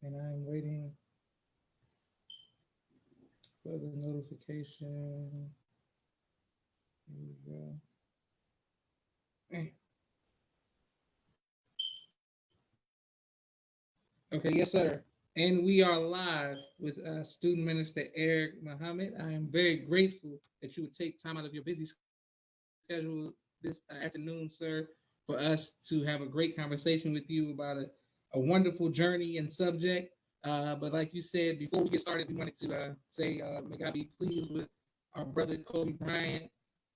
And I'm waiting for the notification. Here we go. Eh, Okay, yes, sir. And we are live with Student Minister Eric Muhammad. I am very grateful that you would take time out of your busy schedule this afternoon, sir, for us to have a great conversation with you about a wonderful journey and subject. But like you said, before we get started, we wanted to say, may God be pleased with our brother Kobe Bryant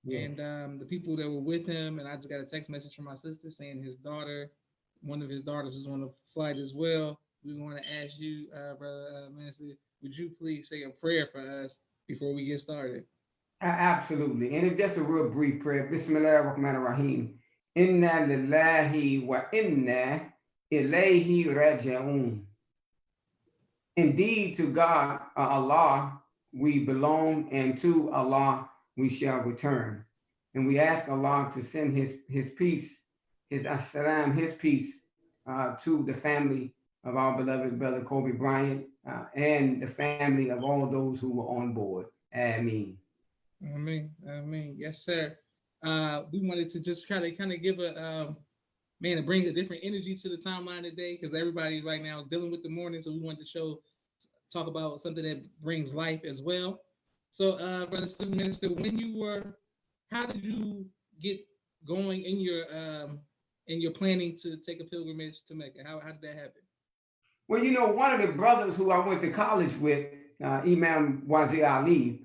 Yes. and the people that were with him. And I just got a text message from my sister saying his daughter, one of his daughters, is on the flight as well. We want to ask you, brother Minister, would you please say a prayer for us before we get started? Absolutely. And it's just a real brief prayer. Bismillah ar-Rahman ar-Rahim. Inna lillahi wa inna ilayhi raji'un. Indeed, to God, Allah, we belong, and to Allah we shall return. And we ask Allah to send His peace, His assalam, His peace to the family of our beloved brother Kobe Bryant and the family of all those who were on board. Ameen. I mean, yes, sir. We wanted to just kind of give a man to bring a different energy to the timeline today because everybody right now is dealing with the morning, so we wanted to talk about something that brings life as well. So, brother student minister, how did you get going in your planning to take a pilgrimage to Mecca? How did that happen? Well, one of the brothers who I went to college with, Imam Wazir Ali,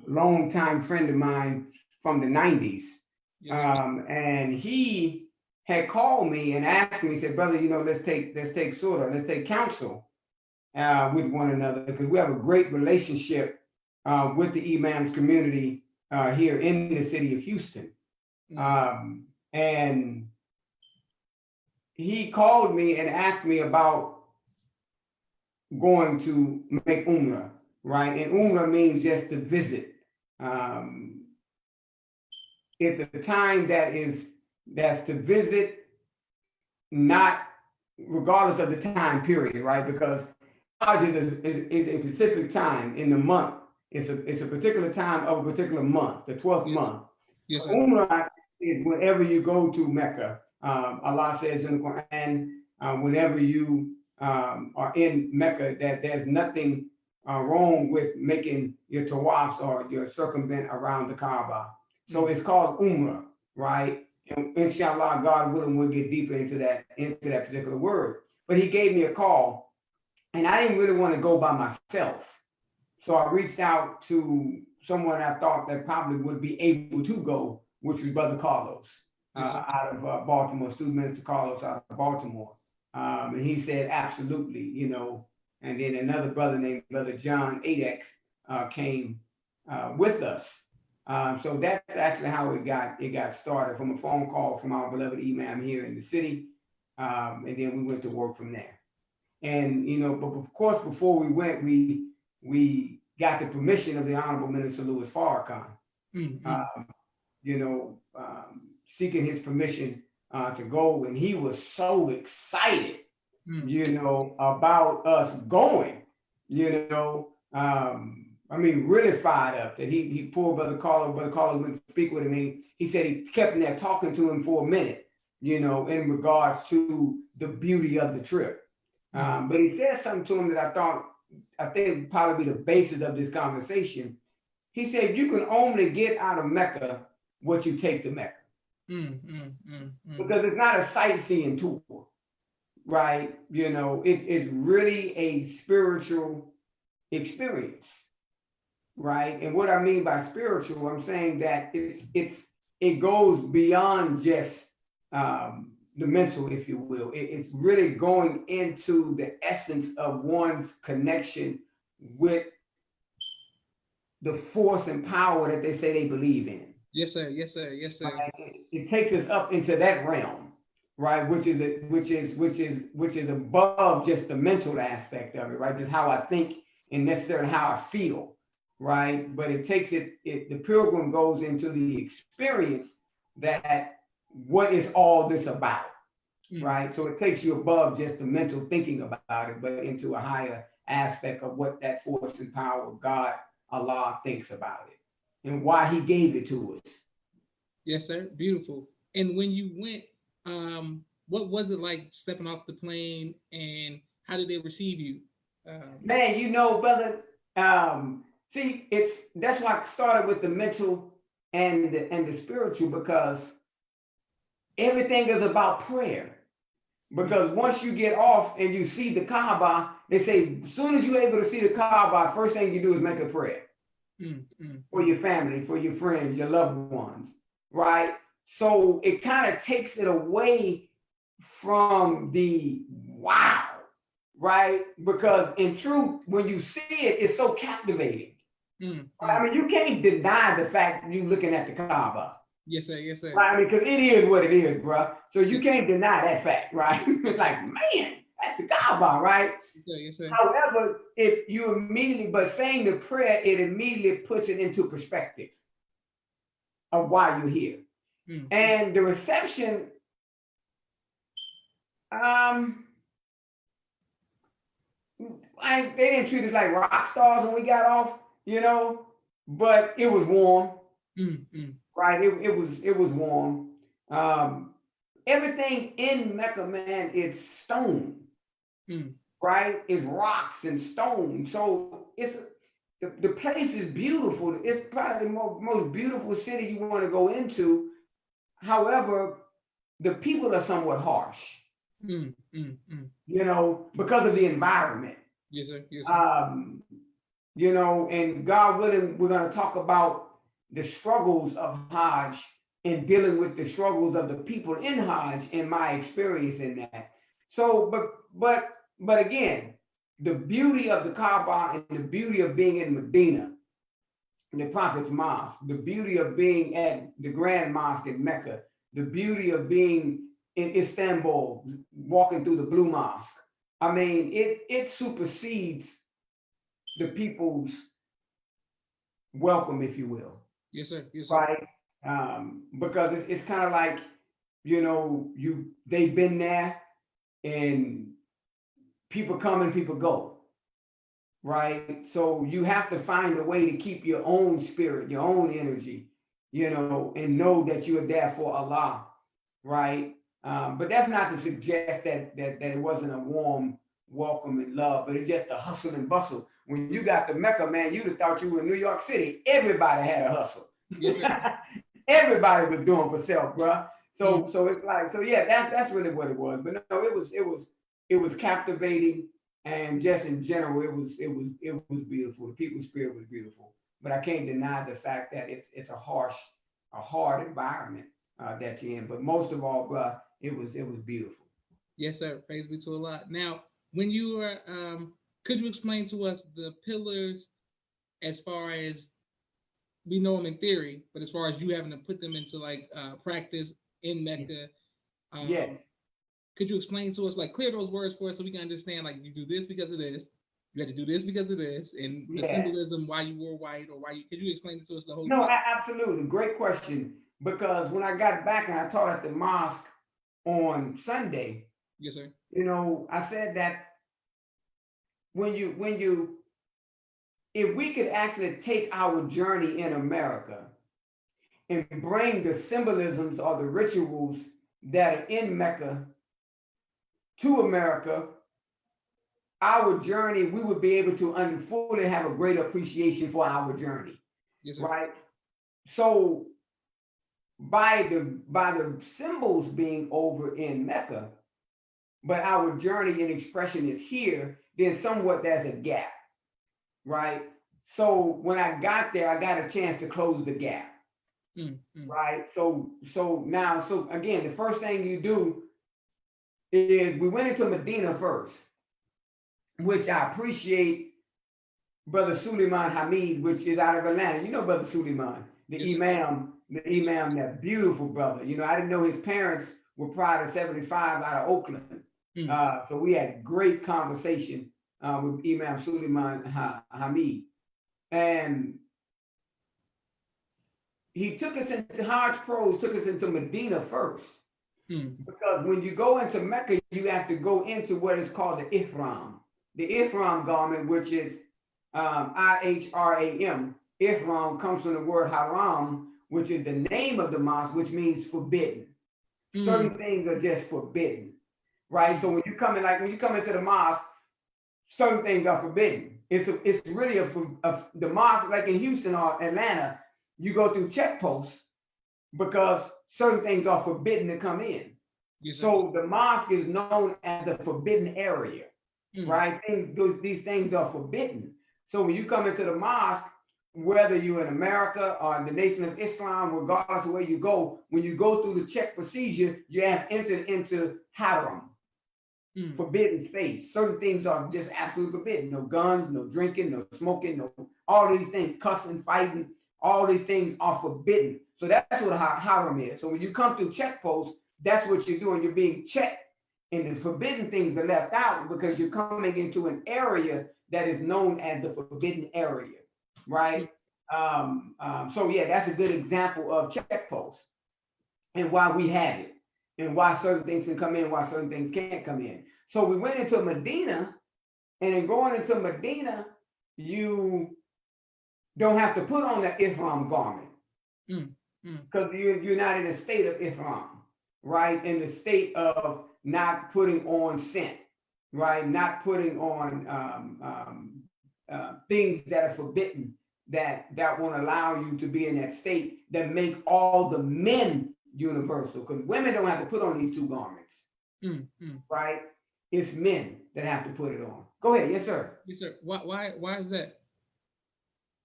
longtime friend of mine from the 90s. Yes, sir. And he had called me and asked me, he said, brother, let's take counsel with one another because we have a great relationship with the Imams community here in the city of Houston. And he called me and asked me about going to make Umrah, right? And Umrah means just to visit. Um, it's a time that's to visit, not regardless of the time period, right? Because Hajj is a specific time in the month. It's a particular time of a particular month, the 12th Yes, month. yes, sir. Umrah is whenever you go to Mecca. Allah says in the Quran, whenever you are in Mecca, that there's nothing wrong with making your tawafs or your circumvent around the Kaaba. So it's called Umrah, right? And inshallah, God willing, we'll get deeper into that particular word. But he gave me a call, and I didn't really want to go by myself. So I reached out to someone I thought that probably would be able to go, which was Brother Carlos Yes, sir. out of Baltimore, Student Minister Carlos out of Baltimore. And he said, absolutely. And then another brother named Brother John Adex came with us. So that's actually how it got started from a phone call from our beloved Imam here in the city. And then we went to work from there. And but of course, before we went, we got the permission of the Honorable Minister Louis Farrakhan. Mm-hmm. Um, seeking his permission to go, and he was so excited, about us going. I mean, really fired up that he pulled Brother Carlos went to speak with him. He said he kept in there talking to him for a minute, in regards to the beauty of the trip. But he said something to him that I think would probably be the basis of this conversation. He said, you can only get out of Mecca what you take to Mecca. Because it's not a sightseeing tour, right? It's really a spiritual experience, right? And what I mean by spiritual, I'm saying that it goes beyond just the mental, if you will. It's really going into the essence of one's connection with the force and power that they say they believe in. Yes, sir. Yes, sir. Yes, sir. Right? It takes us up into that realm, right? Which is above just the mental aspect of it, right? Just how I think and necessarily how I feel, right? But it takes the pilgrim goes into the experience that what is all this about, right? So it takes you above just the mental thinking about it, but into a higher aspect of what that force and power of God, Allah, thinks about it and why He gave it to us. Yes, sir. Beautiful. And when you went, what was it like stepping off the plane, and how did they receive you? Man, you know, brother, see, it's that's why I started with the mental and the spiritual, because everything is about prayer. Because once you get off and you see the Kaaba, they say as soon as you're able to see the Kaaba, first thing you do is make a prayer for your family, for your friends, your loved ones, right? So it kind of takes it away from the wow, right? Because in truth, when you see it, it's so captivating. I mean, you can't deny the fact that you're looking at the Kaaba. Yes, sir. Yes, sir. Right? I mean, because it is what it is, bro. So you can't deny that fact, right? It's like, man, that's the Kaaba, right? Yes, sir. Yes, sir. However, if you immediately, but saying the prayer, it immediately puts it into perspective of why you're here. And the reception, they didn't treat us like rock stars when we got off, you know, but it was warm, right? It was warm. Everything in Mecca, man, it's stone, right? It's rocks and stone. So the place is beautiful. It's probably the most beautiful city you want to go into. However, the people are somewhat harsh, you know, because of the environment. Yes, sir. Yes, sir. You know, and God willing, we're going to talk about the struggles of Hajj and dealing with the struggles of the people in Hajj and my experience in that. So, but again, the beauty of the Kaaba and the beauty of being in Medina, the Prophet's Mosque, the beauty of being at the Grand Mosque in Mecca, the beauty of being in Istanbul, walking through the Blue Mosque. I mean, it supersedes the people's welcome, if you will. Yes, sir. Yes, sir. Right? Because it's kind of like, you know, they've been there, and people come and people go, right? So you have to find a way to keep your own spirit, your own energy, you know, and know that you are there for Allah, right? But that's not to suggest that it wasn't a warm welcome and love, but it's just a hustle and bustle. When you got the Mecca, man, you'd have thought you were in New York City. Everybody had a hustle. Yes, everybody was doing for self, bro. So it's like, so yeah, that's really what it was. But no, it was captivating, and just in general, it was beautiful. The people's spirit was beautiful. But I can't deny the fact that it's a hard environment that you're in. But most of all, bro, it was beautiful. Yes, sir. Praise be to Allah. Now, when you were, could you explain to us the pillars, as far as we know them in theory, but as far as you having to put them into like practice in Mecca? Yes. Could you explain to us, like, clear those words for us so we can understand, like, you do this because of this, you had to do this because of this, and the symbolism why you wore white, or why you, could you explain it to us the whole No, thing? Absolutely. Great question. Because when I got back and I taught at the mosque on Sunday, yes, sir, you know, I said that if we could actually take our journey in America and bring the symbolisms or the rituals that are in Mecca to America, our journey, we would be able to fully have a great appreciation for our journey. yes, sir. Right? So by the symbols being over in Mecca, but our journey and expression is here, then somewhat there's a gap, right? So when I got there, I got a chance to close the gap, right? So again, the first thing you do is we went into Medina first, which I appreciate Brother Suleiman Hamid, which is out of Atlanta. You know Brother Suleiman, the imam, that beautiful brother. You know, I didn't know his parents were Pride of 75 out of Oakland. So we had great conversation with Imam Suleiman Hamid. And he took us into Hajj Pros, took us into Medina first. Because when you go into Mecca, you have to go into what is called the ihram. The ihram garment, which is IHRAM. Ihram comes from the word haram, which is the name of the mosque, which means forbidden. Certain things are just forbidden, right? So when you come in, like when you come into the mosque, certain things are forbidden. It's really the mosque, like in Houston or Atlanta, you go through checkposts because certain things are forbidden to come in. Yes, so the mosque is known as the forbidden area, right? These things are forbidden. So when you come into the mosque, whether you're in America or in the Nation of Islam, regardless of where you go, when you go through the check procedure, you have entered into haram, forbidden space. Certain things are just absolutely forbidden. No guns, no drinking, no smoking, no all these things, cussing, fighting, all these things are forbidden. So that's what haram is. So when you come through check posts, that's what you're doing. You're being checked, and the forbidden things are left out because you're coming into an area that is known as the forbidden area, right? So yeah, that's a good example of check posts and why we have it, and why certain things can come in, why certain things can't come in. So we went into Medina, and in going into Medina, you don't have to put on the ihram garment because you're not in a state of ihram, right? In the state of not putting on scent, right? Not putting on things that are forbidden, that won't allow you to be in that state, that make all the men universal, because women don't have to put on these two garments, right? It's men that have to put it on. Go ahead. Yes, sir. Yes, sir. Why is that?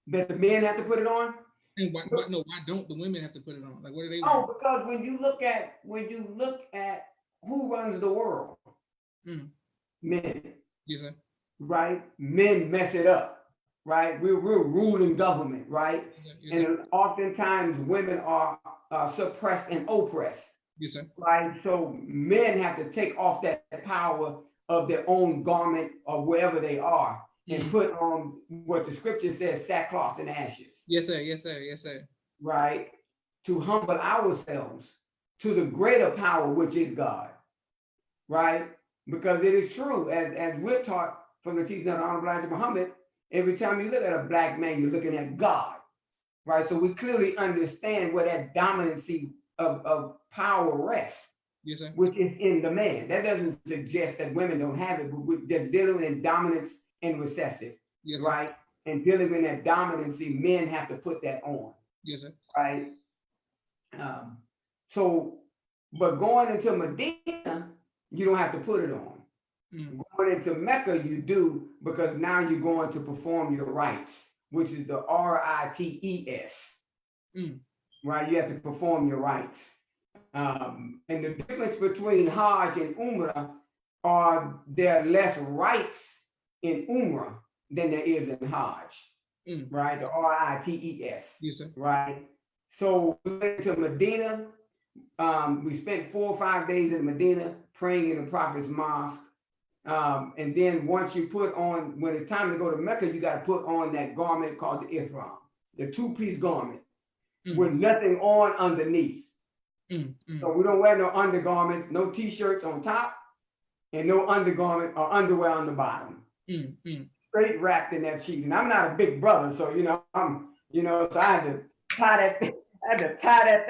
That the men have to put it on? And why don't the women have to put it on? Like, what are they? Oh, because when you look at who runs the world, men. Yes, sir. Right? Men mess it up, right? We're ruling government, right? Yes, and oftentimes women are suppressed and oppressed. Yes, sir. Right? So men have to take off that power of their own garment or wherever they are and put on what the scripture says, sackcloth and ashes. Yes, sir. Yes, sir. Yes, sir. Right? To humble ourselves to the greater power, which is God. Right? Because it is true, as we're taught from the teaching of the Honorable Elijah Muhammad, every time you look at a black man, you're looking at God. Right? So we clearly understand where that dominancy of power rests. Yes, sir. Which is in the man. That doesn't suggest that women don't have it, but they're dealing in dominance and recessive. Yes, right? Sir. And dealing with that dominancy, men have to put that on. Yes, sir. Right? But going into Medina, you don't have to put it on. Going into Mecca, you do, because now you're going to perform your rites, which is the rites. Right? You have to perform your rites. And the difference between Hajj and Umrah are there are less rites in Umrah than there is in Hajj. Right? The rites. Yes, sir. Right? So we went to Medina. We spent 4 or 5 days in Medina praying in the Prophet's mosque. And then once you put on, when it's time to go to Mecca, you got to put on that garment called the ihram, the 2-piece garment with nothing on underneath. So we don't wear no undergarments, no t-shirts on top, and no undergarment or underwear on the bottom. Straight wrapped in that sheet. And I'm not a big brother, so so I had to tie that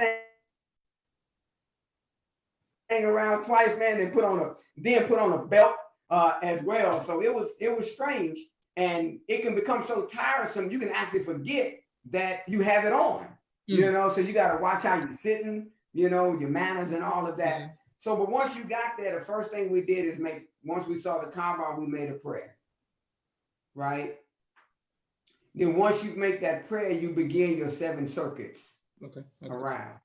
thing around twice, man, and put on a belt as well. So it was strange, and it can become so tiresome you can actually forget that you have it on. So you got to watch how you're sitting, your manners and all of that. So, but once you got there, the first thing we did is once we saw the Kaba, we made a prayer, right? Then once you make that prayer, you begin your 7 circuits around.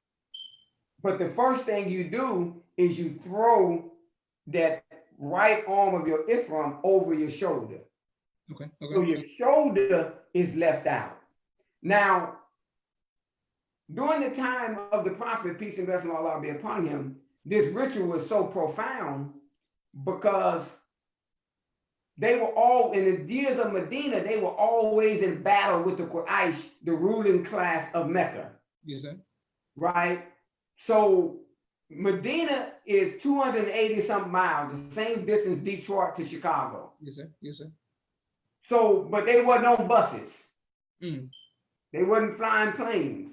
But the first thing you do is you throw that right arm of your ihram over your shoulder. So your shoulder is left out. Now, during the time of the Prophet, peace and blessing of Allah be upon him, this ritual was so profound because they were all, in the years of Medina, they were always in battle with the Quraysh, the ruling class of Mecca. Yes, sir. Right? So Medina is 280 something miles, the same distance Detroit to Chicago. Yes, sir. Yes, sir. So, but they wasn't on buses. Mm. They wasn't flying planes.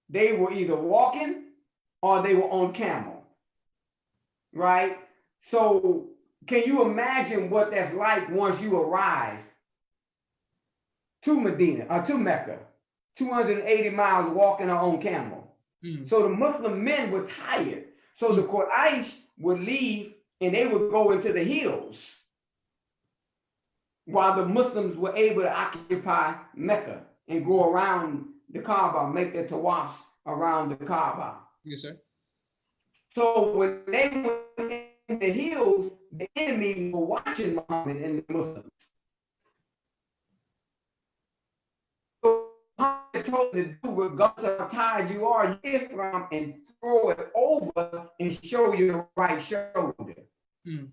They were either walking or they were on camel, right? So can you imagine what that's like once you arrive to Medina or to Mecca, 280 miles walking on camel? Mm. So the Muslim men were tired. So the Quraysh would leave and they would go into the hills while the Muslims were able to occupy Mecca and go around the Kaaba, make their tawafs around the Kaaba. Yes, sir. So when they went in the hills, the enemy were watching Muhammad and the Muslims. So Muhammad told them to do, regardless of how tired you are, you get from and throw it over and show your right shoulder. Mm.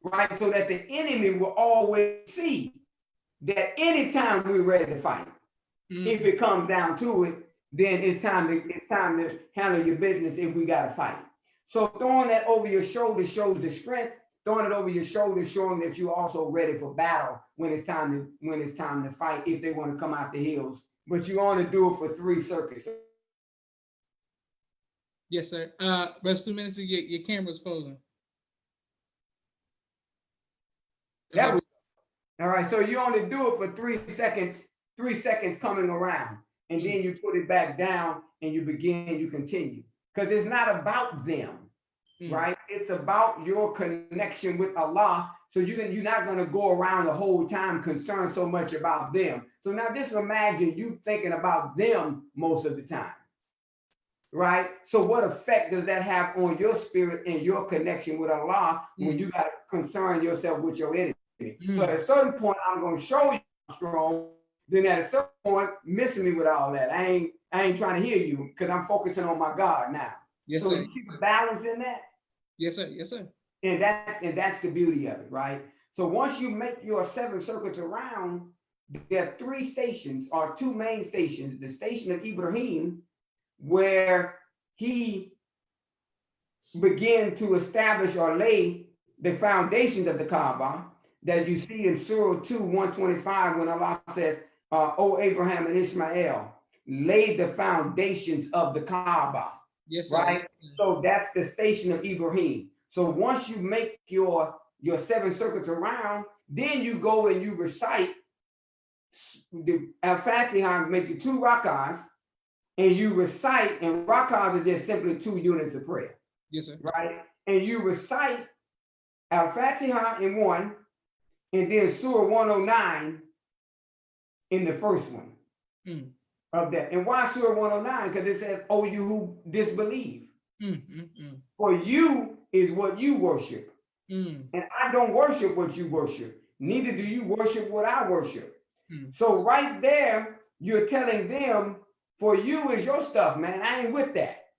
Right? So that the enemy will always see that anytime we're ready to fight, if it comes down to it, then it's time to handle your business if we gotta fight. So throwing that over your shoulder shows the strength. Throwing it over your shoulder showing that you're also ready for battle when it's time to fight if they want to come out the hills. But you only do it for 3 circuits. Yes, sir. Rest 2 minutes. Your camera's frozen. That was all right. So you only do it for 3 seconds. 3 seconds coming around, and then you put it back down and you continue. Because it's not about them, right? It's about your connection with Allah. So you're not going to go around the whole time concerned so much about them. So now just imagine you thinking about them most of the time, right? So what effect does that have on your spirit and your connection with Allah when you got to concern yourself with your enemy? So at a certain point, I'm going to show you I'm strong. Then at a certain point, missing me with all that. I ain't trying to hear you because I'm focusing on my God now. Yes, so sir. You see the balance in that? Yes, sir. Yes, sir. And that's the beauty of it, right? So once you make your 7 circuits around, there are 3 stations or 2 main stations. The station of Ibrahim, where he began to establish or lay the foundations of the Kaaba that you see in Surah 2, 125, when Allah says, O Abraham and Ishmael, laid the foundations of the Kaaba. Yes, sir. Right? So that's the station of Ibrahim. So once you make your 7 circuits around, then you go and you recite the Al-Fatiha, make your 2 rakahs, and you recite, and rakahs are just simply 2 units of prayer. Yes, sir. Right? And you recite Al-Fatiha in one, and then Surah 109 in the first one of that. And why Surah 109? Because it says, "Oh, you who disbelieve. For you is what you worship. And I don't worship what you worship. Neither do you worship what I worship." So right there, you're telling them, for you is your stuff, man. I ain't with that.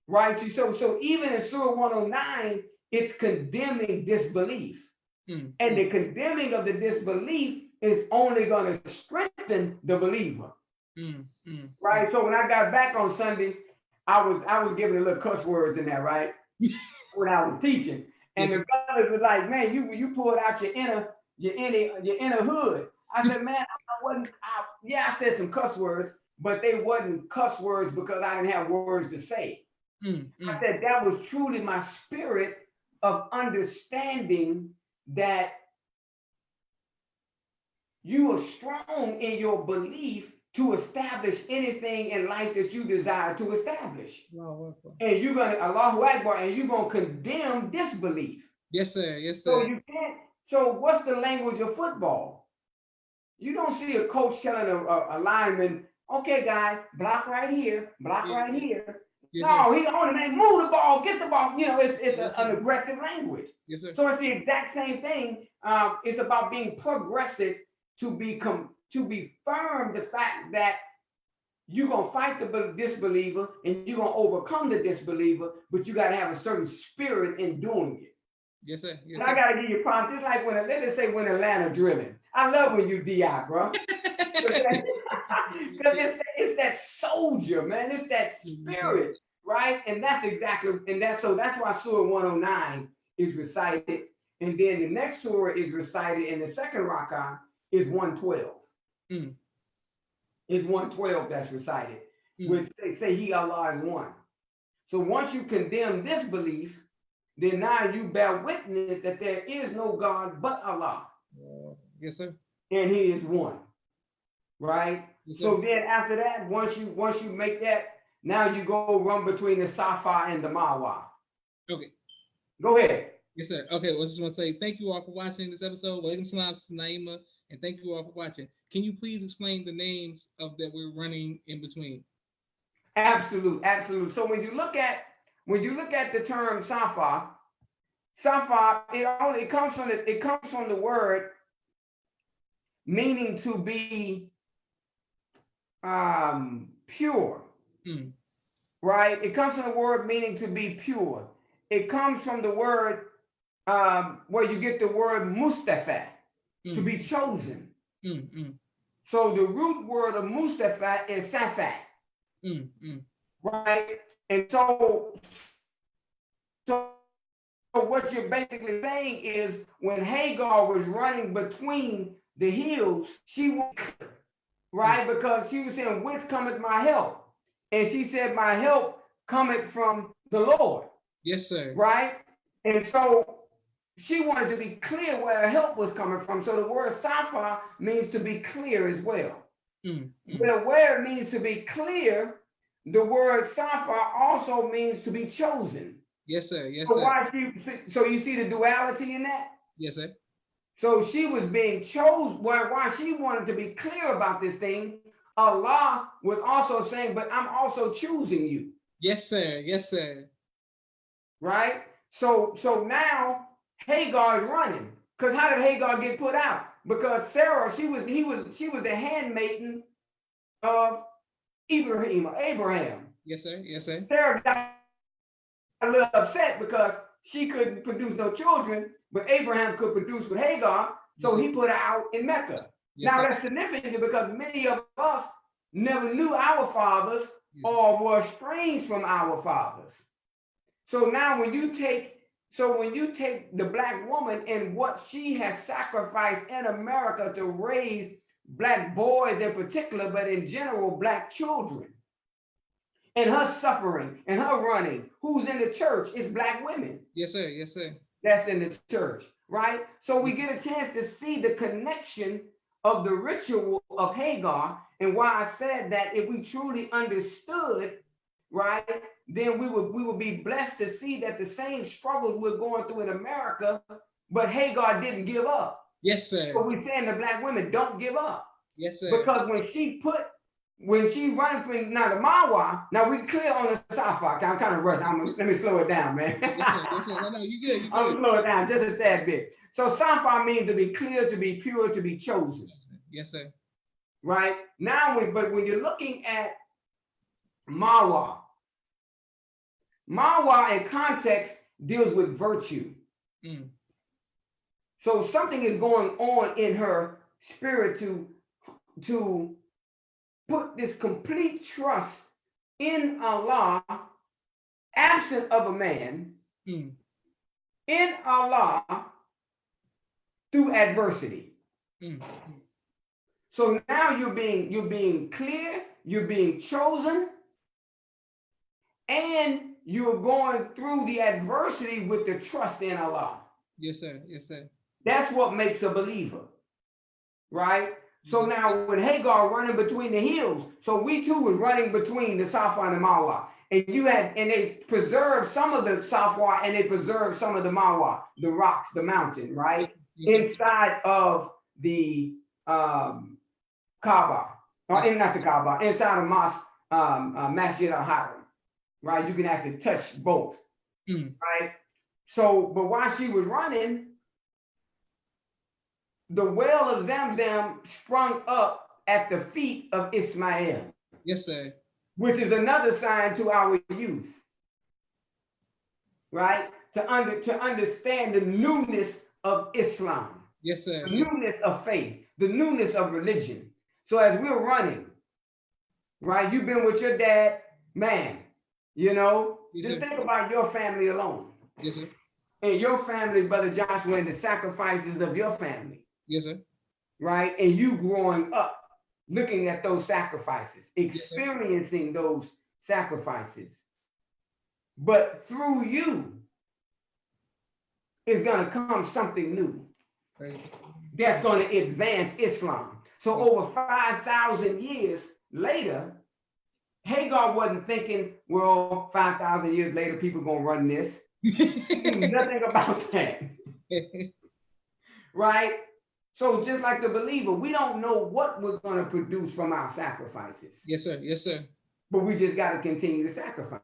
Right? So even in Surah 109, it's condemning disbelief. And the condemning of the disbelief is only going to strengthen the believer. Right? So when I got back on Sunday, I was giving a little cuss words in there, right? When I was teaching. And the brothers was like, "Man, you pulled out your inner hood." I said, "Man, I said some cuss words, but they wasn't cuss words because I didn't have words to say." I said that was truly my spirit of understanding that you are strong in your belief to establish anything in life that you desire to establish. And you're going to, Allahu Akbar, and you're going to condemn disbelief. Yes, sir. Yes, sir. So you can't, so what's the language of football? You don't see a coach telling a lineman, "Okay, guy, block right here, block right here." Yes, no, he only man, move the ball, get the ball. You know, it's an aggressive language. Yes, sir. So it's the exact same thing. It's about being progressive to be firm. The fact that you're gonna fight the disbeliever and you're gonna overcome the disbeliever, but you gotta have a certain spirit in doing it. Yes, sir. Yes, and sir. I gotta give you props. It's like when let's say when Atlanta drilling. I love when you DI, bro. Because it's that soldier, man. It's that spirit. right? And that's exactly, and that's why Surah 109 is recited. And then the next surah is recited in the second rak'ah is 112. Mm. Is 112 that's recited, which they say He, Allah, is one. So once you condemn this belief, then now you bear witness that there is no God but Allah. Yes, sir. And He is one. Right? Yes, so then after that, once you make that, now you go run between the Safa and the Marwa. Okay. Go ahead. Yes, sir. Okay, well, I just want to say thank you all for watching this episode. Walaikum salam, Naima, and thank you all for watching. Can you please explain the names of that we're running in between? Absolute. So when you look at the term Safa, it comes from the word meaning to be pure. Right? It comes from the word meaning to be pure. It comes from the word where you get the word Mustafa, to be chosen. So the root word of Mustafa is Safa. Right? And so what you're basically saying is when Hagar was running between the hills, she was, right? Because she was saying, whence cometh my help? And she said, my help cometh from the Lord. Yes, sir. Right? And so she wanted to be clear where her help was coming from. So the word Safa means to be clear as well. But where it means to be clear, the word Safa also means to be chosen. Yes, sir. Yes, so sir. So you see the duality in that? Yes, sir. So she was being chosen. Why she wanted to be clear about this thing, Allah was also saying, but I'm also choosing you. Yes, sir. Yes, sir. Right? So now Hagar is running. Because how did Hagar get put out? Because Sarah, she was the handmaiden of Abraham. Yes, sir. Yes, sir. Sarah got a little upset because she couldn't produce no children, but Abraham could produce with Hagar, so he put her out in Mecca. Now that's significant because many of us never knew our fathers or were estranged from our fathers. So now when you take the black woman and what she has sacrificed in America to raise black boys in particular, but in general, black children, and her suffering and her running, who's in the church is black women. Yes, sir. Yes, sir. That's in the church, right? So we get a chance to see the connection of the ritual of Hagar, and why I said that if we truly understood, right, then we would be blessed to see that the same struggles we're going through in America, but Hagar didn't give up. Yes, sir. So we're saying the black women don't give up. Yes, sir. Because when she running from now the Marwa, now we clear on the Safa. I'm kind of rushed. Let me slow it down, man. Yes, sir. No, you good. I'm gonna slow it down just a tad bit. So Safa means to be clear, to be pure, to be chosen. Yes, sir. Right? Now, when you're looking at Marwa in context deals with virtue. So something is going on in her spirit to put this complete trust in Allah, absent of a man, in Allah through adversity. So now you're being clear, you're being chosen, and you're going through the adversity with the trust in Allah. Yes, sir. Yes, sir. That's what makes a believer, right? So now when Hagar running between the hills, so we too was running between the Safa and the Marwa. And they preserved some of the Safa and they preserved some of the Marwa, the rocks, the mountain, right? Inside of the Kaba, or not the Kaba, inside of Mosque, Masjid al-Haram, right? You can actually touch both, right? So, but while she was running, the well of Zamzam sprung up at the feet of Ismail. Yes, sir. Which is another sign to our youth, right? To understand the newness of Islam. Yes, sir. The newness of faith, the newness of religion. So as we're running, right? You've been with your dad, man. You know, Yes, just sir. think about your family alone. Yes, sir. And your family, Brother Joshua, and the sacrifices of your family, Yes, sir. right? And you growing up, looking at those sacrifices, Yes, sir. experiencing those sacrifices. But through you is going to come something new Right. that's going to advance Islam. So Yes. over 5,000 years later, Hagar wasn't thinking, well, 5,000 years later, people going to run this. He knew nothing about that, right? So just like the believer, we don't know what we're going to produce from our sacrifices. Yes, sir. Yes, sir. But we just got to continue to sacrifice,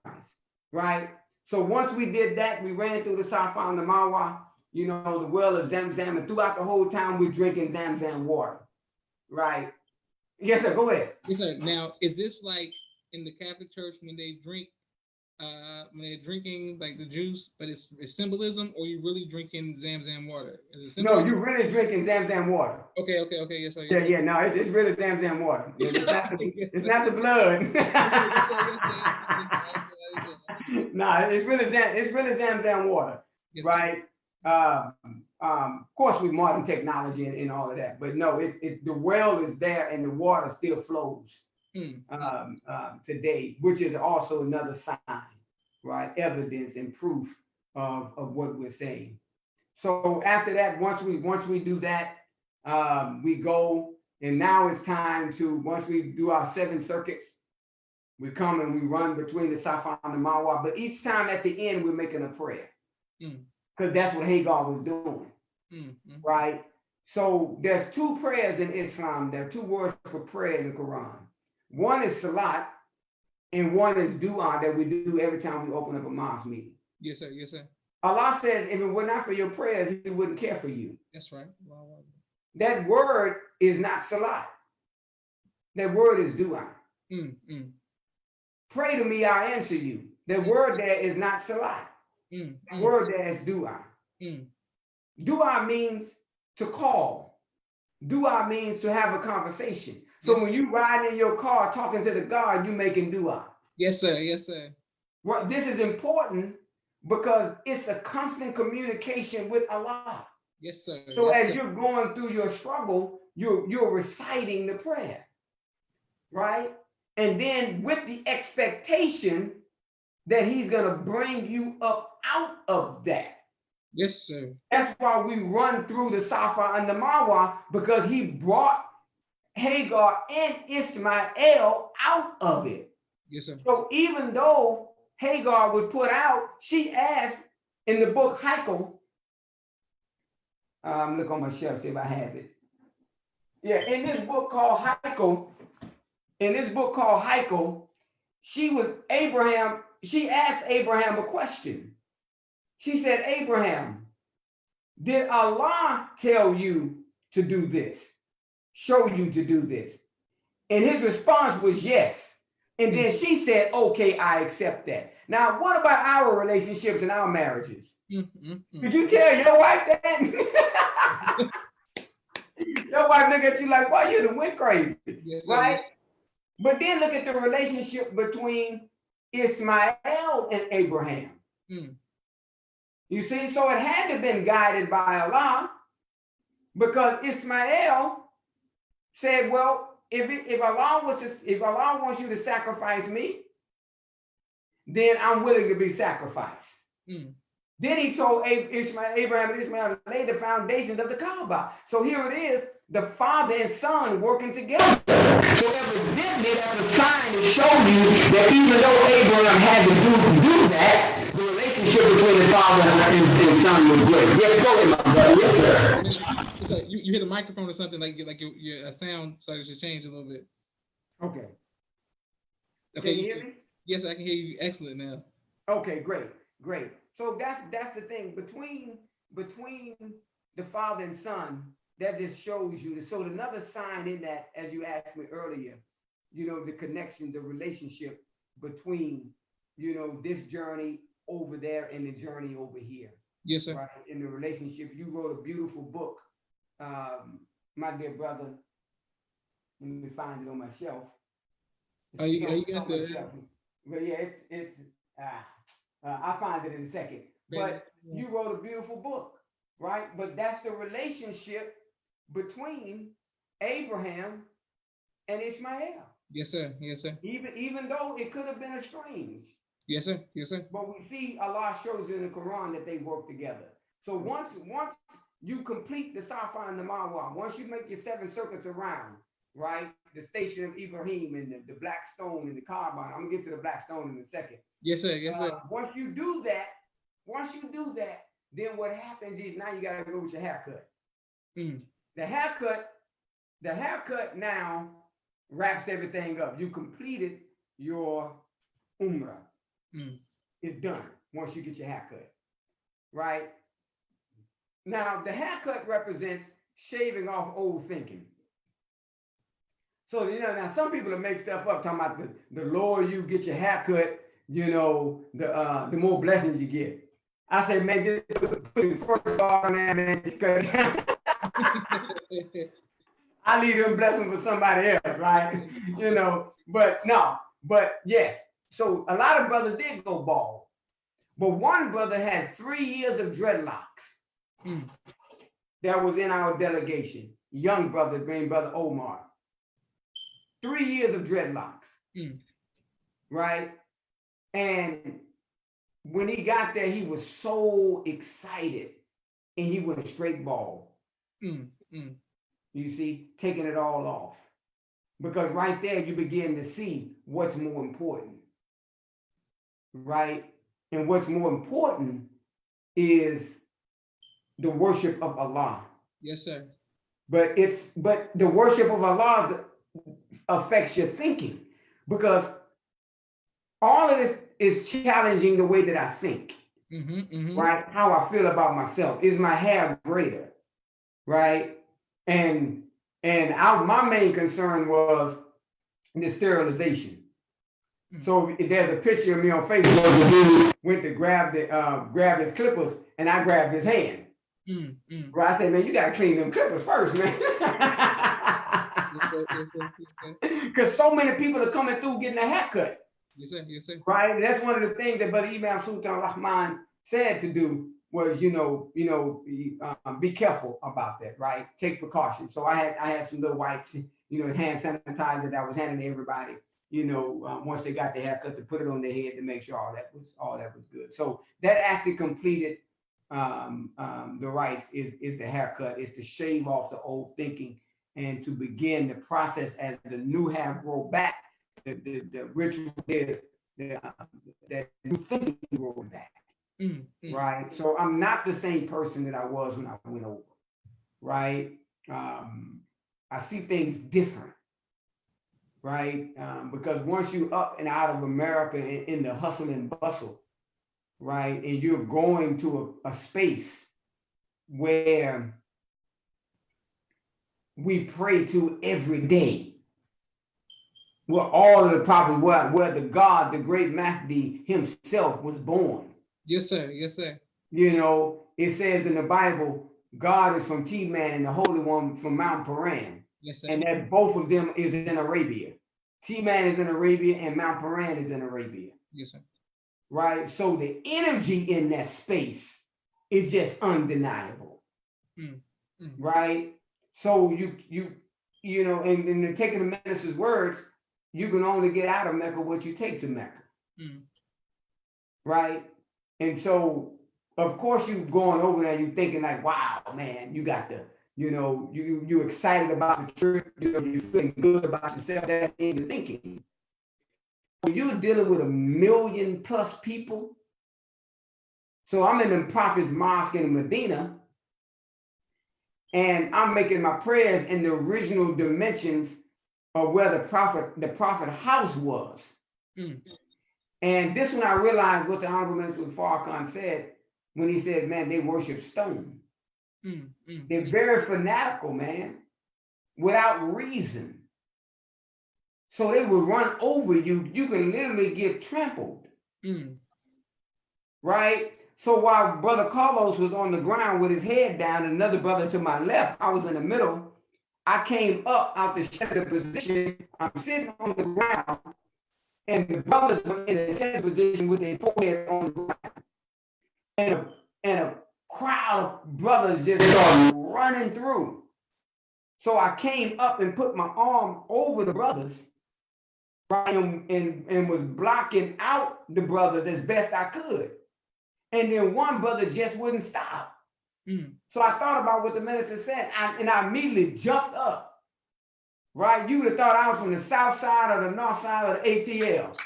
right? So once we did that, we ran through the Safa and the Marwa, you know, the well of Zamzam, and throughout the whole time, we're drinking Zamzam water, right? Yes, sir, go ahead. Yes, sir. Now, is this like in the Catholic Church when they drink, when they're drinking like the juice, but it's symbolism, or you really drinking Zamzam water? Is it No, symbolism? you're really drinking Zamzam water. Okay. Yes, sir. Yeah, Yes, sir. yeah, no, it's really Zamzam water. It's not the blood. Yes, sir. No, it's really Zamzam water, Yes, right? Of course, with modern technology and all of that, but no, the well is there and the water still flows today, which is also another sign, right? Evidence and proof of what we're saying. So after that, once we do that, we go, and now it's time to, once we do our 7 circuits, we come and we run between the Safa and the Marwa. But each time at the end, we're making a prayer, because that's what Hagar was doing, right? So there's 2 prayers in Islam. There are 2 words for prayer in the Quran. One is salat, and one is dua that we do every time we open up a mosque meeting. Yes, sir. Yes, sir. Allah says, if it were not for your prayers, He wouldn't care for you. That's right. Wow. That word is not salat. That word is dua. Pray to me, I'll answer you. The word there is not salat. The word there is dua. Dua means to call. Dua means to have a conversation. So Yes, when you ride in your car talking to the God, you making dua. yes, sir. Yes, sir. Well, this is important because it's a constant communication with Allah. Yes, sir. So yes, as sir. you're going through your struggle, you're reciting the prayer, right? And then with the expectation that He's going to bring you up out of that. Yes, sir. That's why we run through the Safa and the Marwa, because He brought Hagar and Ishmael out of it. Yes, sir. So even though Hagar was put out, she asked in the book Hajj. Look on my shelf, see if I have it. Yeah, in this book called Hajj, she asked Abraham a question. She said, Abraham, did Allah tell you to do this? Show you to do this? And his response was yes. And then she said, okay, I accept that. Now, what about our relationships and our marriages? Did you tell your wife that? Your wife look at you like, well, you done went crazy, yes, right? Yes. But then look at the relationship between Ishmael and Abraham. You see, so it had to have been guided by Allah, because Ishmael said, well, if Allah wants you to sacrifice me, then I'm willing to be sacrificed. Then he told Abraham and Ishmael to lay the foundations of the Kaba. So here it is, the father and son working together. So evidently that's a sign to show you that even though Abraham had to do that, the relationship between the father and son was good. Yes, go ahead, my brother. Yes, sir. It's like you hit a microphone or something, like your sound started to change a little bit. Okay. Okay. Can you hear me? Yes, I can hear you. Excellent now. Okay, great. So that's the thing between the father and son. That just shows you. So another sign in that, as you asked me earlier, the connection, the relationship between, this journey over there and the journey over here. Yes, sir. Right? In the relationship, you wrote a beautiful book, my dear brother. Let me find it on my shelf. You got the. But yeah, it's I'll find it in a second. But you wrote a beautiful book, right? But that's the relationship between Abraham and Ishmael. Yes, sir. Yes, sir. Even though it could have been estranged. Yes, sir. Yes, sir. But we see Allah shows in the Quran that they work together. So once you complete the Safa and the Marwa, once you make your 7 circuits around, right? The station of Ibrahim and the black stone and the Kaba. I'm gonna get to the black stone in a second. Yes, sir. Yes, sir. Once you do that, then what happens is now you gotta go with your haircut. The haircut now wraps everything up. You completed your Umrah. It's done once you get your haircut, right? Now the haircut represents shaving off old thinking. So now some people that make stuff up talking about the lower you get your haircut, the more blessings you get. I say, man, just put the first bar on there, man, just cut it down. I leave them blessings for somebody else, right? But yes. So a lot of brothers did go bald, but one brother had 3 years of dreadlocks. That was in our delegation. Young brother, being Brother Omar. 3 years of dreadlocks, right? And when he got there, he was so excited, and he went straight bald. You see, taking it all off, because right there you begin to see what's more important, right? And what's more important is the worship of Allah. Yes, sir. But the worship of Allah affects your thinking, because all of this is challenging the way that I think, right? How I feel about myself. Is my hair greater, right? And my main concern was the sterilization. So there's a picture of me on Facebook where the dude went to grab his clippers, and I grabbed his hand. Right? I said, man, you gotta clean them clippers first, man. Because so many people are coming through getting a haircut. Yes, sir. Yes, sir. Right? And that's one of the things that Brother Imam Sultan Rahman said to do was, be careful about that, right? Take precautions. So I had some little wipes, hand sanitizer that I was handing to everybody, once they got the haircut, to put it on their head to make sure all that was good. So that actually completed the rites is the haircut, is to shave off the old thinking and to begin the process as the new hair grow back. The ritual is that new thinking grow back. Right. So I'm not the same person that I was when I went over. Right. I see things different. Right. Because once you up and out of America in the hustle and bustle, right, and you're going to a space where we pray to every day, where all of the prophets, where the God, the great Mahdi himself was born. Yes, sir. Yes, sir. It says in the Bible, God is from T-Man and the Holy One from Mount Paran. Yes, sir. And that both of them is in Arabia. T-Man is in Arabia and Mount Paran is in Arabia. Yes, sir. Right? So the energy in that space is just undeniable. Right? So and taking the minister's words, you can only get out of Mecca what you take to Mecca. Right? And so, of course, you going over there, you thinking like, wow, man, you got the, you're excited about the trip, you're feeling good about yourself. That's in your thinking. When you're dealing with 1 million+ people, so I'm in the Prophet's Mosque in Medina, and I'm making my prayers in the original dimensions of where the Prophet house was. And this one I realized what the Honorable Minister Farrakhan said when he said, man, they worship stone. They're very fanatical, man, without reason. So they would run over you. You can literally get trampled. Right? So while Brother Carlos was on the ground with his head down, another brother to my left, I was in the middle. I came up out the shelter position. I'm sitting on the ground. and the brothers were in a chest position with their forehead on the ground. And a crowd of brothers just started running through. So I came up and put my arm over the brothers, right, and was blocking out the brothers as best I could. And then one brother just wouldn't stop. So I thought about what the minister said, and I immediately jumped up. Right? You would have thought I was from the south side or the north side of the ATL.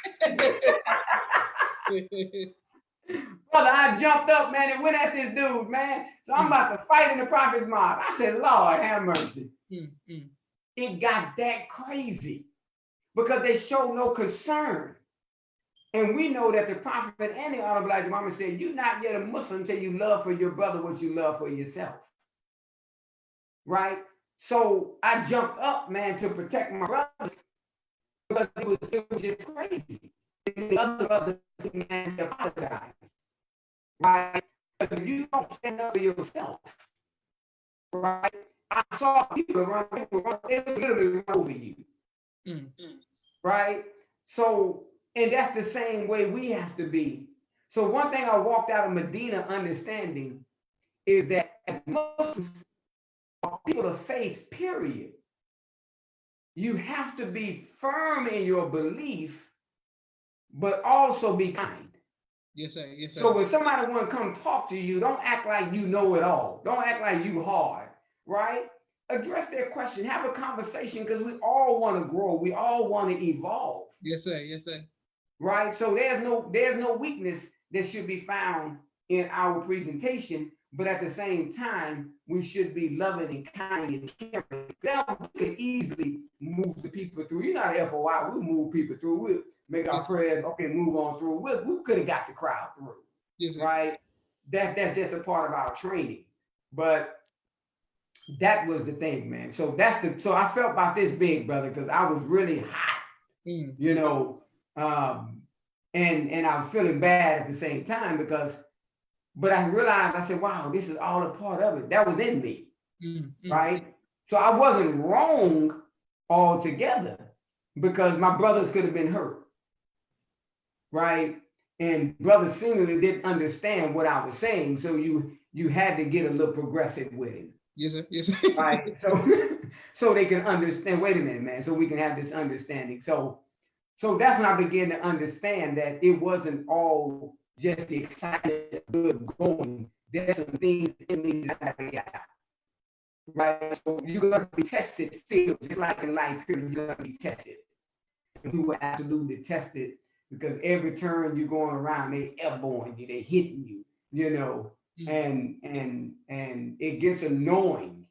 Brother, I jumped up, man, and went at this dude, man. So I'm about to fight in the prophet's mouth. I said, Lord, have mercy. It got that crazy because they showed no concern. And we know that the prophet and the Honorable Elijah Muhammad said, you're not yet a Muslim until you love for your brother what you love for yourself. Right? So I jumped up, man, to protect my brothers because it was just crazy. And the other brothers, man, apologized. Right? But if you don't stand up for yourself, right? I saw people run, they literally run over you. Right? So, and that's the same way we have to be. So one thing I walked out of Medina understanding is that as Muslims, people of faith, period. You have to be firm in your belief, but also be kind. Yes, sir. Yes, sir. So when somebody want to come talk to you, don't act like you know it all. Don't act like you hard, right? Address their question. Have a conversation because we all want to grow. We all want to evolve. Yes, sir. Yes, sir. Right? So there's no weakness that should be found in our presentation. But at the same time, we should be loving and kind and caring. That we can easily move the people through. You're not FOI, we'll move people through. We'll make our prayers, okay, move on through. We could have got the crowd through. Yes, right? That's just a part of our training. But that was the thing, man. So so I felt about this big, brother, because I was really hot, you know, and I was feeling bad at the same time because. But I realized, I said, wow, this is all a part of it. That was in me, right? So I wasn't wrong altogether because my brothers could have been hurt, right? And brothers seemingly didn't understand what I was saying. So you had to get a little progressive with him. Yes, sir. Yes, sir. Right? So they can understand, wait a minute, man, so we can have this understanding. So that's when I began to understand that it wasn't all just the excitement, good going. There's some things in me that I gotta get out. Right? So you're gonna be tested still, just like in life, period, you're gonna be tested. And we were absolutely tested because every turn you're going around, they elbowing you, they hitting you, you know, and it gets annoying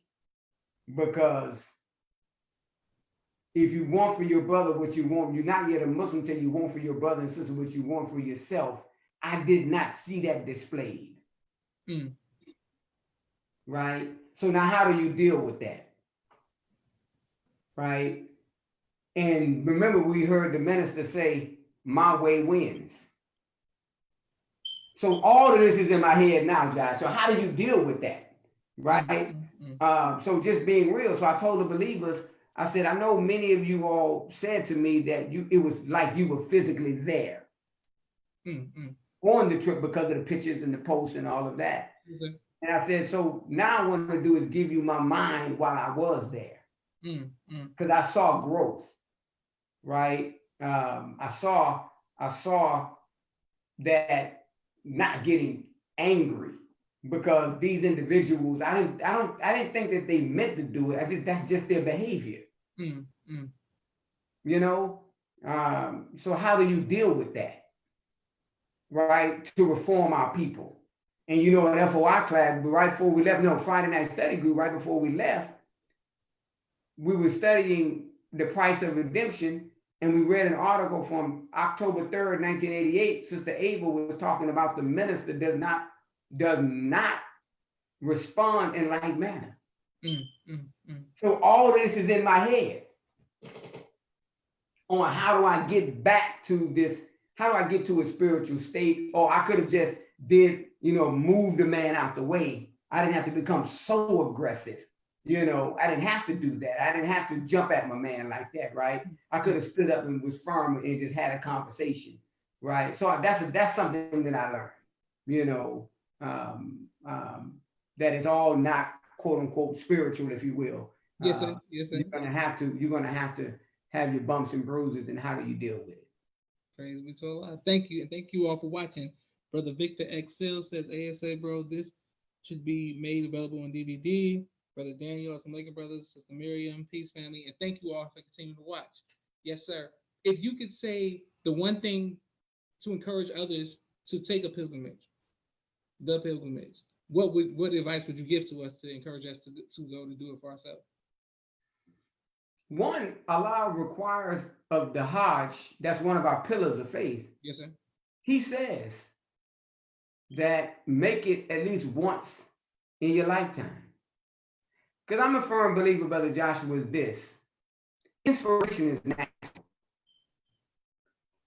because if you want for your brother what you want, you're not yet a Muslim until you want for your brother and sister what you want for yourself. I did not see that displayed. Right? So now how do you deal with that? Right? And remember, we heard the minister say, my way wins. So all of this is in my head now, Josh. So how do you deal with that? Right? So just being real. So I told the believers, I said, I know many of you all said to me that it was like you were physically there. On the trip because of the pictures and the posts and all of that. And I said, so now what I'm going to do is give you my mind while I was there. Because I saw growth, right? I saw that not getting angry because these individuals, I didn't think that they meant to do it. That's just their behavior. You know? So how do you deal with that? Right, to reform our people. And you know, at FOI class, right before we left, Friday night study group, right before we left, we were studying the price of redemption, and we read an article from October 3rd, 1988. Sister Ava was talking about the minister does not respond in like manner. So all this is in my head on how do I get back to this. How do I get to a spiritual state? Or I could have just moved the man out the way. I didn't have to become so aggressive. You know, I didn't have to do that. I didn't have to jump at my man like that, right? I could have stood up and was firm and just had a conversation, right? So that's something that I learned, you know, that is all not quote unquote spiritual, if you will. Yes, sir. Yes, sir. You're gonna have to have your bumps and bruises, and how do you deal with it? Praise be to Allah. Thank you. And thank you all for watching. Brother Victor XL says, ASA, bro, this should be made available on DVD. Brother Daniel, some Laker brothers, Sister Miriam, peace family. And thank you all for continuing to watch. Yes, sir. If you could say the one thing to encourage others to take a pilgrimage, what advice would you give to us to encourage us to go to do it for ourselves? One, Allah requires of the Hajj, that's one of our pillars of faith. Yes, sir. He says that make it at least once in your lifetime. Because I'm a firm believer, Brother Joshua, is this. Inspiration is natural.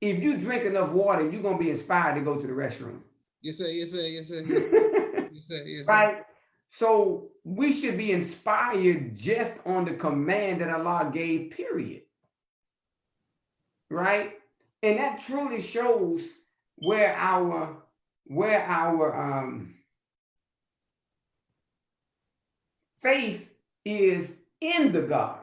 If you drink enough water, you're going to be inspired to go to the restroom. Yes, sir. Yes, sir. Yes, sir. Yes, sir. Yes, sir. Yes, sir. Right? So we should be inspired just on the command that Allah gave, period. Right? And that truly shows where our faith is in the God.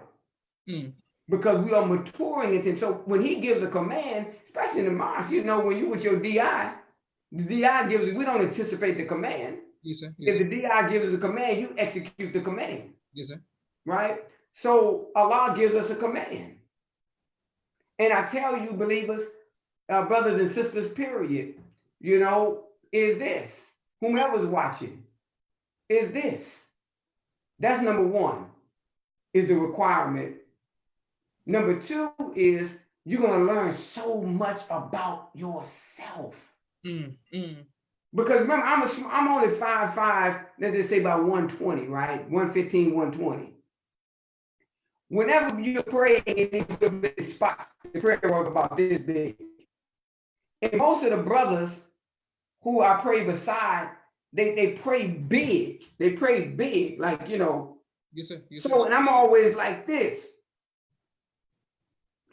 Because we are maturing into him. So when he gives a command, especially in the mosque, you know, when you with your DI, the DI gives, we don't anticipate the command. Yes, sir. Yes, if the DI gives us a command, you execute the command. Yes, sir. Right? So Allah gives us a command. And I tell you, believers, brothers and sisters, period, you know, is this. Whomever's watching, is this. That's number one, is the requirement. Number two is you're going to learn so much about yourself. Because remember, I'm only 5'5", let's just say about 120, right? 115, 120. Whenever you pray in these spots, the prayer was about this big. And most of the brothers who I pray beside, they pray big. They pray big, like, you know. Yes, sir. Yes, so, sir. and I'm always like this.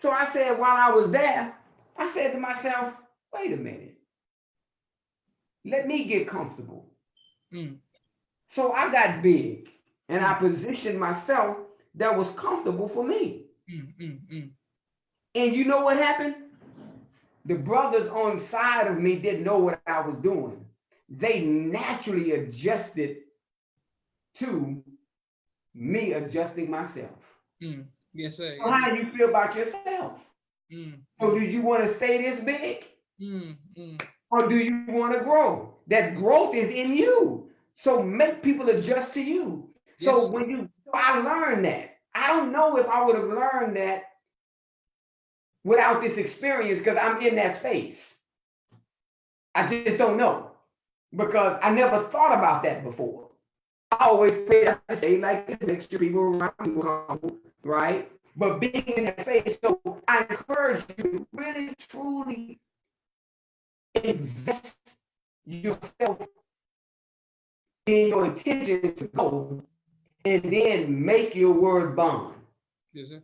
So I said, while I was there, I said to myself, wait a minute. Let me get comfortable. So I got big and I positioned myself that was comfortable for me. And you know what happened? The brothers on the side of me didn't know what I was doing. They naturally adjusted to me adjusting myself. Yes, sir. So how do you feel about yourself? So do you want to stay this big? Or do you want to grow? That growth is in you. So make people adjust to you. Yes. So I learned that. I don't know if I would have learned that without this experience, because I'm in that space. I just don't know, because I never thought about that before. I always prayed to stay like this, make sure people around me were comfortable, right? But being in that space, so I encourage you to really, truly invest yourself in your intention to go, and then make your word bond. Yes, sir.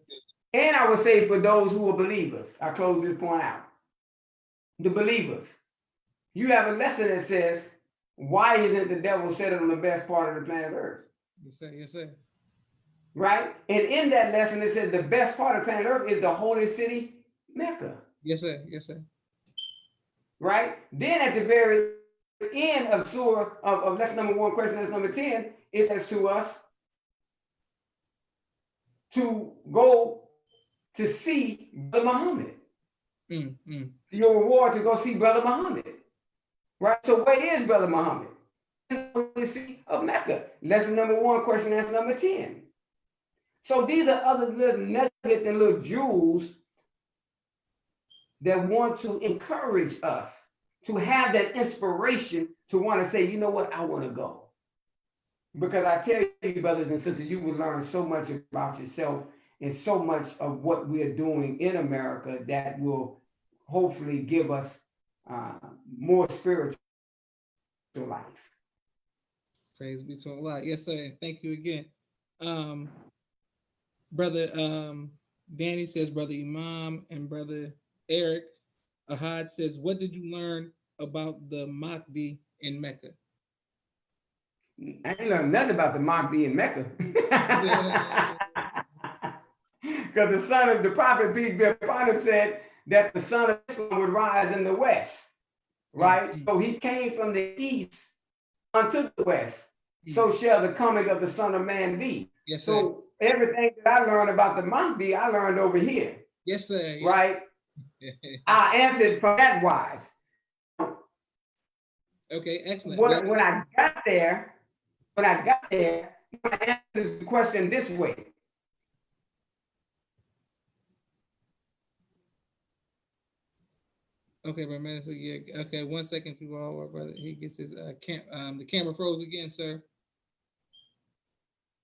And I would say for those who are believers, I close this point out. The believers, you have a lesson that says, why isn't the devil settled on the best part of the planet Earth? Yes, sir. Yes, sir. Right? And in that lesson, it says the best part of planet Earth is the holy city, Mecca. Yes, sir. Yes, sir. Right? Then at the very end of Surah, of lesson number 1, question lesson number 10, it says to us to go to see Brother Muhammad. Your reward to go see Brother Muhammad. Right? So where is Brother Muhammad? In the city of Mecca. Lesson number 1, question answer number 10. So these are other little nuggets and little jewels that want to encourage us to have that inspiration to want to say, you know what, I want to go. Because I tell you, brothers and sisters, you will learn so much about yourself and so much of what we're doing in America that will hopefully give us more spiritual life. Praise be to Allah. Yes, sir. And thank you again. Brother Danny says, Brother Imam and Brother Eric Ahad says, what did you learn about the Mahdi in Mecca? I ain't learned nothing about the Mahdi in Mecca. Because the son of the prophet, peace be upon him, said that the son of Islam would rise in the west, right? Mm-hmm. So he came from the east unto the west. Mm-hmm. So shall the coming of the Son of Man be. Yes, sir. So everything that I learned about the Mahdi, I learned over here. Yes, sir. Yes. Right? I answered from that wise. Okay, excellent. When I got there, I answered the question this way. Okay, but man, so yeah, okay, 1 second, people. All brother, he gets his the camera froze again, sir.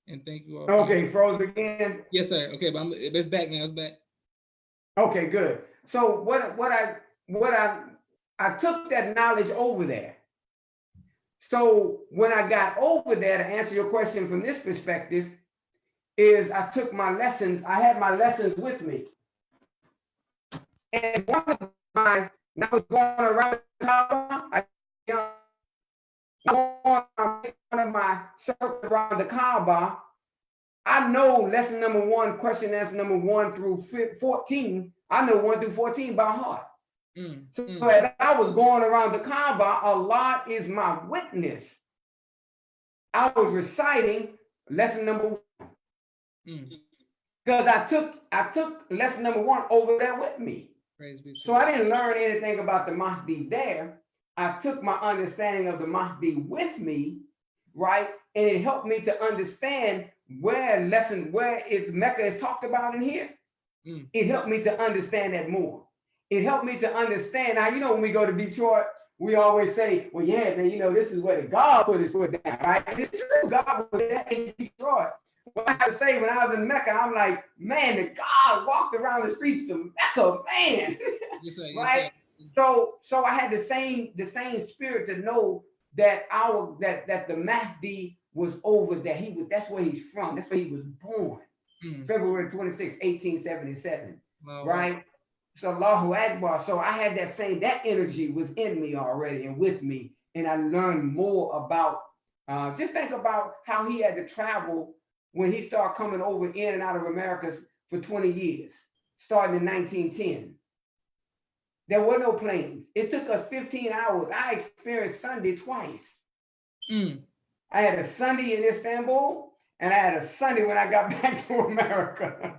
And thank you all. Okay, froze again. Yes, sir. Okay, but it's back now. It's back. Okay, good. So I took that knowledge over there. So when I got over there, to answer your question from this perspective, is I took my lessons. I had my lessons with me, and one of my I was going around the Kaba. One of my circles around the Kaba. I know lesson number 1, question answer number 1 through 14. I know 1 through 14 by heart. So as I was going around the Kaaba, Allah is my witness. I was reciting lesson number 1 because I took lesson number 1 over there with me. So I didn't learn anything about the Mahdi there. I took my understanding of the Mahdi with me, right? And it helped me to understand where Mecca is talked about in here. It helped me to understand that more. It helped me to understand. Now, when we go to Detroit, we always say, well, yeah, man, this is where the God put his foot down, right? And it's true, God was there in Detroit. Well, I have to say, when I was in Mecca, I'm like, man, the God walked around the streets of Mecca, man. Yes, sir, right? Yes, sir. So I had the same spirit to know that that the Mahdi was over there. That's where he's from. That's where he was born. February 26, 1877. Oh, right? So Allahu Akbar. So I had that energy was in me already and with me. And I learned more about, just think about how he had to travel when he started coming over in and out of America for 20 years, starting in 1910. There were no planes. It took us 15 hours. I experienced Sunday twice. I had a Sunday in Istanbul, and I had a Sunday when I got back to America.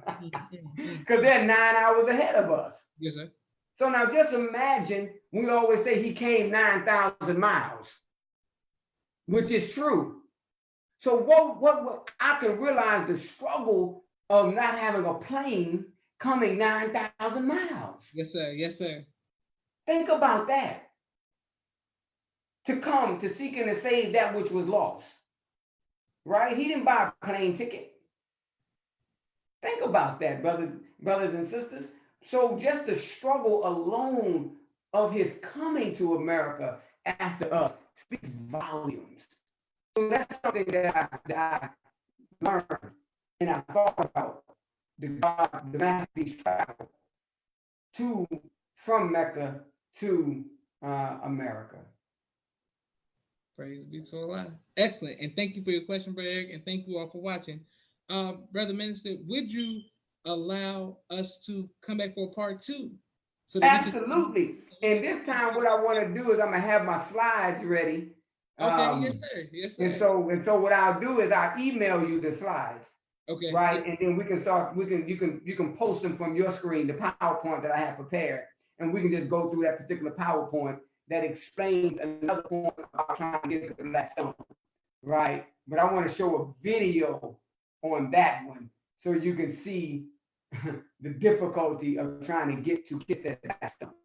Because they're 9 hours ahead of us. Yes, sir. So now just imagine, we always say he came 9,000 miles, which is true. So what I can realize the struggle of not having a plane coming 9,000 miles. Yes, sir. Yes, sir. Think about that. To come to seek and to save that which was lost. Right? He didn't buy a plane ticket. Think about that, brothers and sisters. So just the struggle alone of his coming to America after us speaks volumes. So that's something that I learned and I thought about the Mahdi's travel from Mecca to America. Praise be to Allah. Excellent. And thank you for your question, Brother Eric, and thank you all for watching. Brother Minister, would you allow us to come back for part 2? So absolutely. And this time what I want to do is I'm going to have my slides ready. Okay, yes, sir. Yes, sir. And so what I'll do is I'll email you the slides. Okay. Right. And then we can start, you can post them from your screen, the PowerPoint that I have prepared. And we can just go through that particular PowerPoint that explains another point about trying to get to the last stone. Right. But I want to show a video on that one so you can see the difficulty of trying to get that last stone.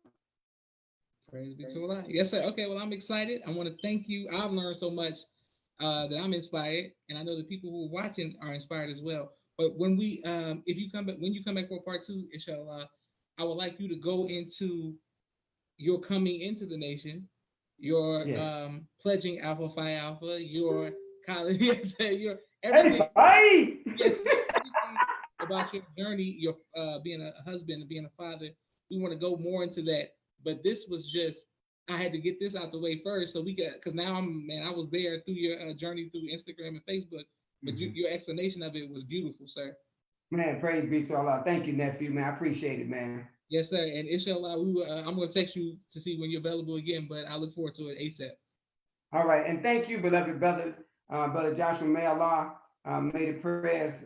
Praise be to Allah. Yes, sir. Okay, well, I'm excited. I want to thank you. I've learned so much that I'm inspired, and I know the people who are watching are inspired as well. But when when you come back for part 2, inshallah, I would like you to go into your coming into the nation, your pledging Alpha Phi Alpha, your college, everything. Hey, Yes, sir, everything about your journey, your being a husband and being a father. We want to go more into that, but this was just I had to get this out the way first, so we got because now I was there through your journey through Instagram and Facebook, but your explanation of it was beautiful, sir. Man, praise be to Allah. Thank you, nephew, man. I appreciate it, man. Yes, sir. And inshallah, I'm going to text you to see when you're available again, but I look forward to it ASAP. All right. And thank you, beloved brothers. Brother Joshua, may Allah, may the prayers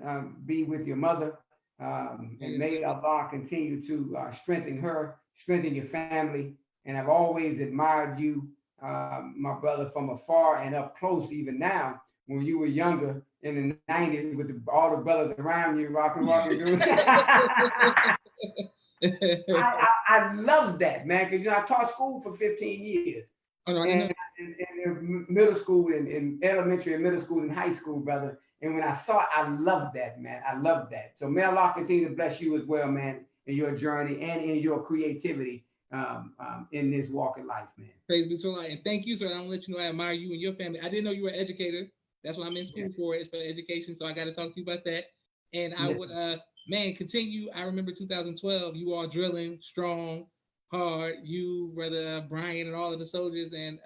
be with your mother. And may Allah continue to strengthen her, strengthen your family. And I've always admired you, my brother, from afar and up close, even now, when you were younger in the 90s with all the brothers around you, rocking. I love that, man, because I taught school for 15 years. Oh, no, and in middle school, in elementary and middle school and high school, brother. And when I saw it, I loved that, man. I love that. So may Allah continue to bless you as well, man, in your journey and in your creativity in this walk of life, man. Praise be to Allah. And thank you, sir. I'm going to let you know I admire you and your family. I didn't know you were an educator. That's what I'm in school for. It's for education. So I got to talk to you about that. And I would, man, continue. I remember 2012, you all drilling strong, hard. You, brother Brian, and all of the soldiers. And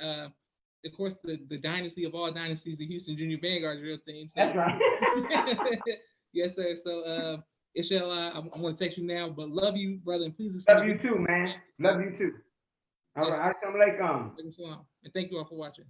of course, the dynasty of all dynasties, the Houston Junior Vanguard drill team. So, that's right. Yes, sir. So, inshallah, I'm going to text you now, but love you, brother. And please love you too, man. Love you too. All right. Assalamu alaikum. And thank you all for watching.